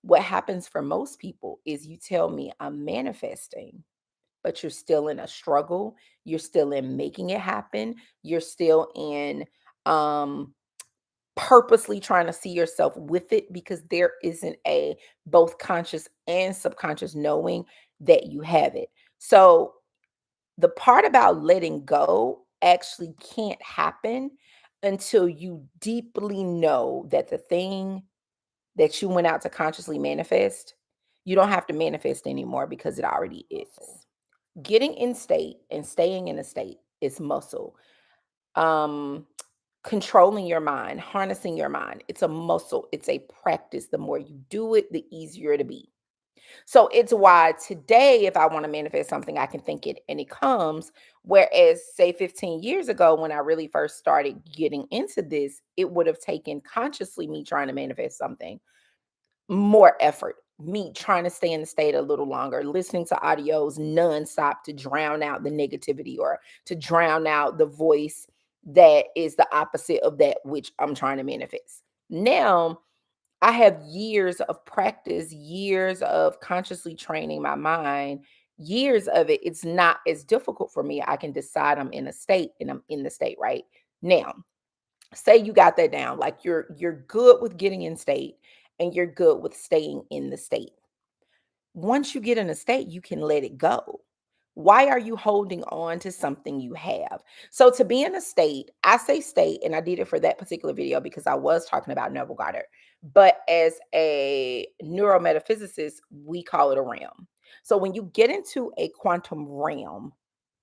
What happens for most people is you tell me I'm manifesting, but you're still in a struggle. You're still in making it happen. You're still in um purposely trying to see yourself with it because there isn't a both conscious and subconscious knowing that you have it. So the part about letting go actually can't happen until you deeply know that the thing that you went out to consciously manifest, you don't have to manifest anymore because it already is. Getting in state and staying in a state is muscle. Um, Controlling your mind, harnessing your mind, it's a muscle, it's a practice. The more you do it, the easier it'll be. So it's why today, if I want to manifest something, I can think it and it comes. Whereas, say, 15 years ago, when I really first started getting into this, it would have taken consciously me trying to manifest something more effort, me trying to stay in the state a little longer, listening to audios nonstop to drown out the negativity or to drown out the voice that is the opposite of that which I'm trying to manifest. Now, I have years of practice, years of consciously training my mind, years of it. It's not as difficult for me. I can decide I'm in a state and I'm in the state right now. Say you got that down, like you're good with getting in state and you're good with staying in the state. Once you get in a state, you can let it go. Why are you holding on to something you have? So to be in a state, I say state, and I did it for that particular video because I was talking about Neville Goddard. But as a neurometaphysicist, we call it a realm. So when you get into a quantum realm,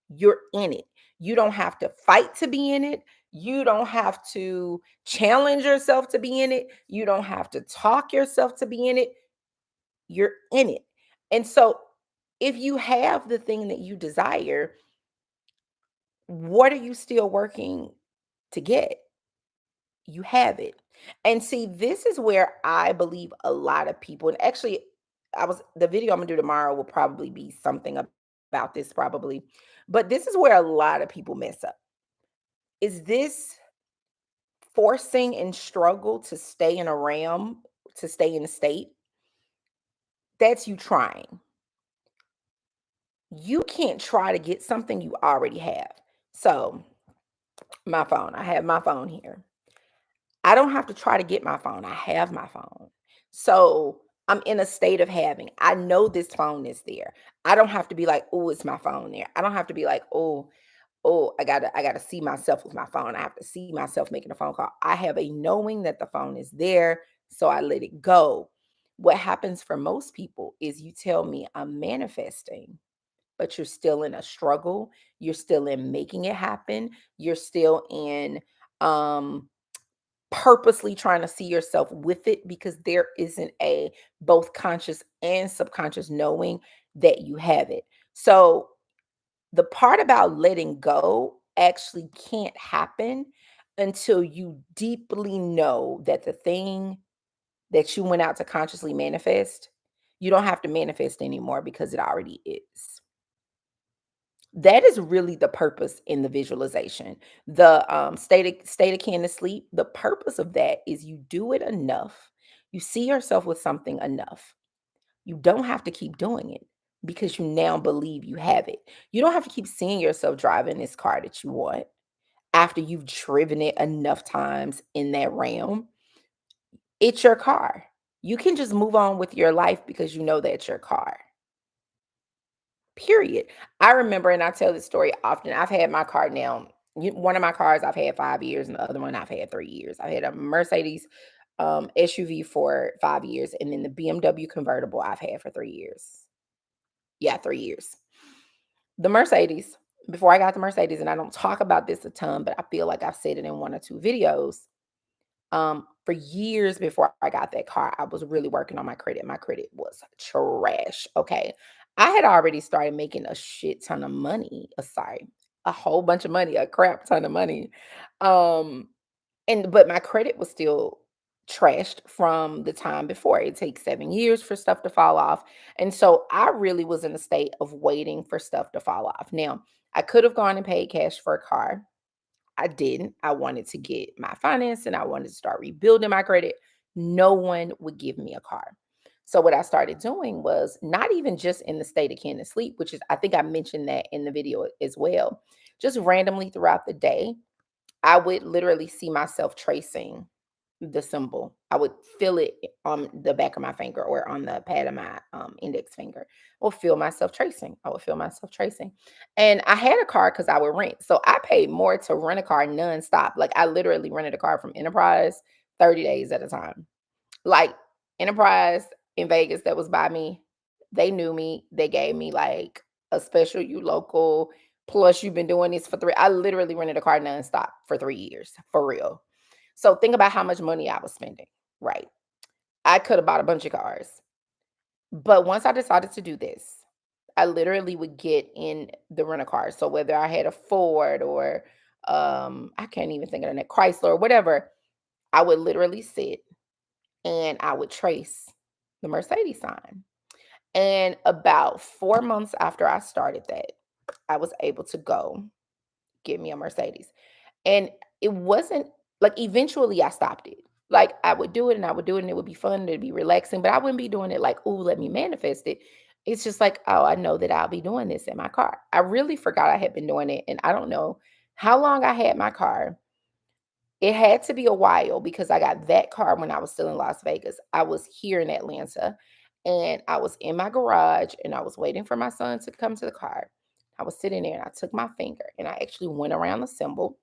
you're in it. You don't have to fight to be in it. You don't have to challenge yourself to be in it. You don't have to talk yourself to be in it. You're in it. And so if you have the thing that you desire, what are you still working to get? You have it. And see, this is where I believe a lot of people, and actually, the video I'm gonna do tomorrow will probably be something about this, probably. But this is where a lot of people mess up. Is this forcing and struggle to stay in a realm, to stay in a state? That's you trying. You can't try to get something you already have. So, my phone, I have my phone here. I don't have to try to get my phone. I have my phone. So, I'm in a state of having. I know this phone is there. I don't have to be like, "Oh, it's my phone there." I don't have to be like, "Oh, I gotta see myself with my phone. I have to see myself making a phone call." I have a knowing that the phone is there, so I let it go. What happens for most people is you tell me I'm manifesting, but you're still in a struggle. You're still in making it happen. You're still in um purposely trying to see yourself with it because there isn't a both conscious and subconscious knowing that you have it. So the part about letting go actually can't happen until you deeply know that the thing that you went out to consciously manifest, you don't have to manifest anymore because it already is. That is really the purpose in the visualization. The state akin to sleep. The purpose of that is you do it enough. You see yourself with something enough. You don't have to keep doing it because you now believe you have it. You don't have to keep seeing yourself driving this car that you want after you've driven it enough times in that realm. It's your car. You can just move on with your life because you know that's your car. Period. I remember, and I tell this story often. I've had my car now. One of my cars I've had 5 years, and the other one I've had 3 years. I had a Mercedes SUV for 5 years, and then the BMW convertible I've had for 3 years. Yeah, 3 years. The Mercedes, before I got the Mercedes, and I don't talk about this a ton, but I feel like I've said it in one or two videos. For years before I got that car, I was really working on my credit. My credit was trash. Okay. I had already started making a shit ton of money. Sorry, a whole bunch of money, a crap ton of money. Um, and but my credit was still trashed from the time before. It takes 7 years for stuff to fall off. And so I really was in a state of waiting for stuff to fall off. Now, I could have gone and paid cash for a car. I didn't. I wanted to get my finance and I wanted to start rebuilding my credit. No one would give me a car. So what I started doing was not even just in the state of Kansas sleep, which is, I think I mentioned that in the video as well. Just randomly throughout the day, I would literally see myself tracing the symbol. I would feel it on the back of my finger or on the pad of my index finger. I would feel myself tracing. I would feel myself tracing. And I had a car because I would rent. So I paid more to rent a car nonstop. Like I literally rented a car from Enterprise 30 days at a time. Like Enterprise in Vegas that was by me, they knew me. They gave me like a special you local plus you've been doing this for three. I literally rented a car nonstop for 3 years for real. So think about how much money I was spending, right? I could have bought a bunch of cars. But once I decided to do this, I literally would get in the rental car. So whether I had a Ford or I can't even think of the name, Chrysler or whatever, I would literally sit and I would trace the Mercedes sign. And about 4 months after I started that, I was able to go get me a Mercedes. And it wasn't like eventually I stopped it. Like I would do it and I would do it and it would be fun, it'd be relaxing, but I wouldn't be doing it like, oh, let me manifest it. It's just like, oh, I know that I'll be doing this in my car. I really forgot I had been doing it. And I don't know how long I had my car. It had to be a while because I got that car when I was still in Las Vegas. I was here in Atlanta and I was in my garage and I was waiting for my son to come to the car. I was sitting there and I took my finger and I actually went around the symbol.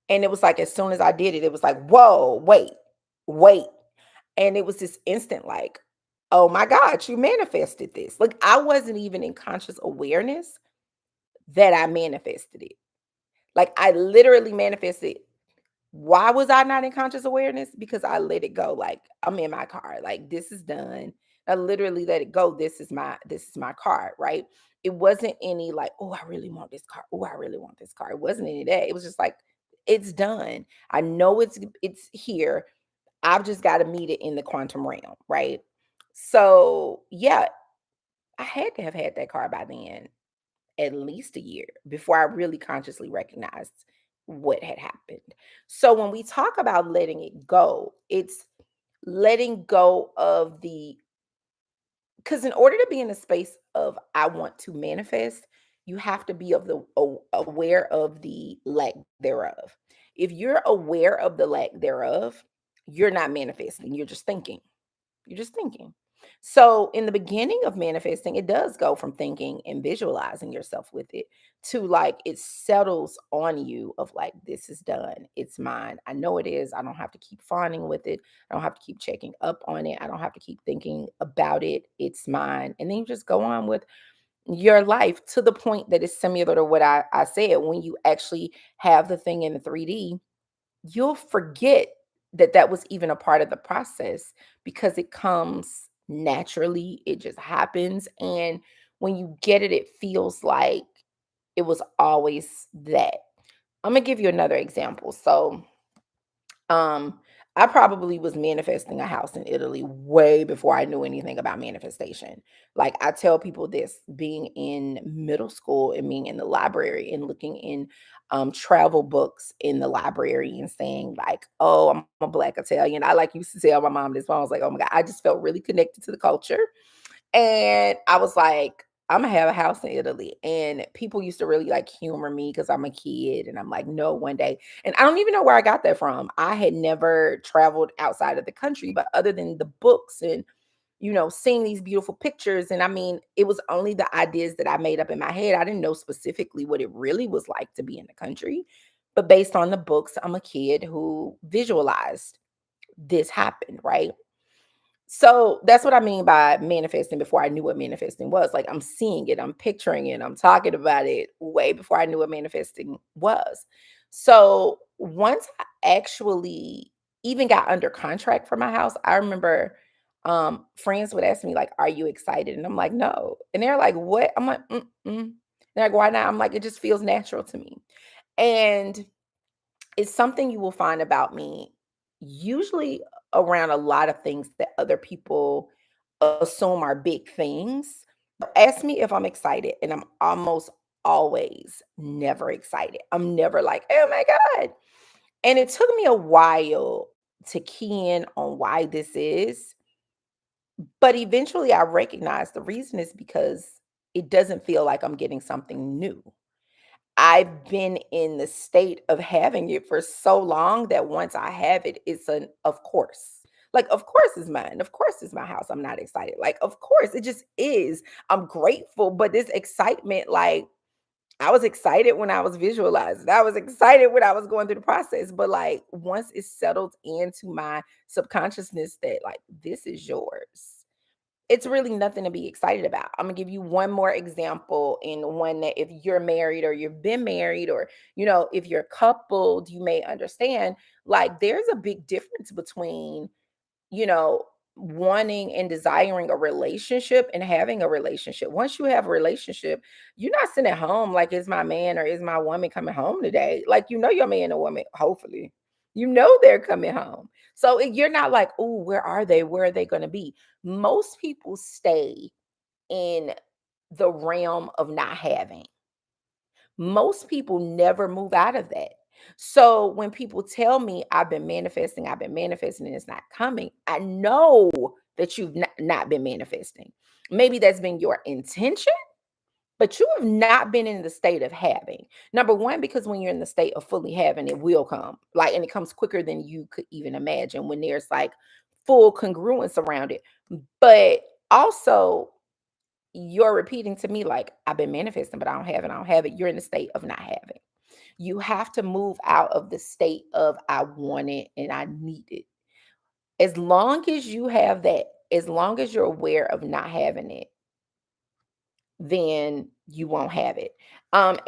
And it was like as soon as I did it, it was like, whoa, wait, wait. And it was this instant like, oh my God, you manifested this. Like I wasn't even in conscious awareness that I manifested it. Like I literally manifested. Why was I not in conscious awareness? Because I let it go. Like I'm in my car. Like this is done. I literally let it go. This is my car, right? It wasn't any like, oh, I really want this car. Oh, I really want this car. It wasn't any of that. It was just like, it's done. I know it's here. I've just got to meet it in the quantum realm, right? So yeah, I had to have had that car by then at least a year before I really consciously recognized what had happened. So when we talk about letting it go, it's letting go of the because in order to be in a space of I want to manifest, you have to be of the aware of the lack thereof. If you're aware of the lack thereof, you're not manifesting, you're just thinking. You're just thinking. So, in the beginning of manifesting, it does go from thinking and visualizing yourself with it to like it settles on you of like, this is done. It's mine. I know it is. I don't have to keep fawning with it. I don't have to keep checking up on it. I don't have to keep thinking about it. It's mine. And then you just go on with your life to the point that is similar to what I said. When you actually have the thing in the 3D, you'll forget that that was even a part of the process because it comes naturally, it just happens, and when you get it, it feels like it was always that. Imma give you another example. So um, I probably was manifesting a house in Italy way before I knew anything about manifestation. Like I tell people this, being in middle school and being in the library and looking in travel books in the library and saying like, "Oh, I'm a Black Italian." I like used to tell my mom this. When I was like, "Oh my God," I just felt really connected to the culture. And I was like, Imma have a house in Italy. And people used to really like humor me because I'm a kid. And I'm like, no, one day. And I don't even know where I got that from. I had never traveled outside of the country, but other than the books and seeing these beautiful pictures. And I mean, it was only the ideas that I made up in my head. I didn't know specifically what it really was like to be in the country. But based on the books, I'm a kid who visualized this happened, right? So that's what I mean by manifesting before I knew what manifesting was. Like I'm seeing it, I'm picturing it, I'm talking about it way before I knew what manifesting was. So once I actually even got under contract for my house, I remember friends would ask me like, "Are you excited?" And I'm like, "No." And they're like, "What?" I'm like, "Mm-mm." They're like, "Why not?" I'm like, "It just feels natural to me." And it's something you will find about me usually around a lot of things that other people assume are big things. Ask me if I'm excited, and I'm almost always never excited. I'm never like, oh my God. And it took me a while to key in on why this is. But eventually I recognized the reason is because it doesn't feel like I'm getting something new. I've been in the state of having it for so long that once I have it, it's an of course. Like, of course it's mine. Of course it's my house. I'm not excited. Like, of course, it just is. I'm grateful, but this excitement, like, I was excited when I was visualizing. I was excited when I was going through the process. But like once it's settled into my subconsciousness that like this is yours, it's really nothing to be excited about. I'm gonna give you one more example, in one that if you're married or you've been married, or if you're coupled, you may understand. Like there's a big difference between you know, wanting and desiring a relationship and having a relationship. Once you have a relationship, you're not sitting at home like, is my man or is my woman coming home today? Like, your man or woman, hopefully, they're coming home. So you're not like, oh, where are they? Where are they going to be? Most people stay in the realm of not having. Most people never move out of that. So when people tell me I've been manifesting and it's not coming, I know that you've not been manifesting. Maybe that's been your intention, but you have not been in the state of having. Number one, because when you're in the state of fully having, it will come. Like, and it comes quicker than you could even imagine when there's like full congruence around it. But also, you're repeating to me like I've been manifesting, but I don't have it. I don't have it. You're in the state of not having. You have to move out of the state of I want it and I need it. As long as you have that, as long as you're aware of not having it, then you won't have it. And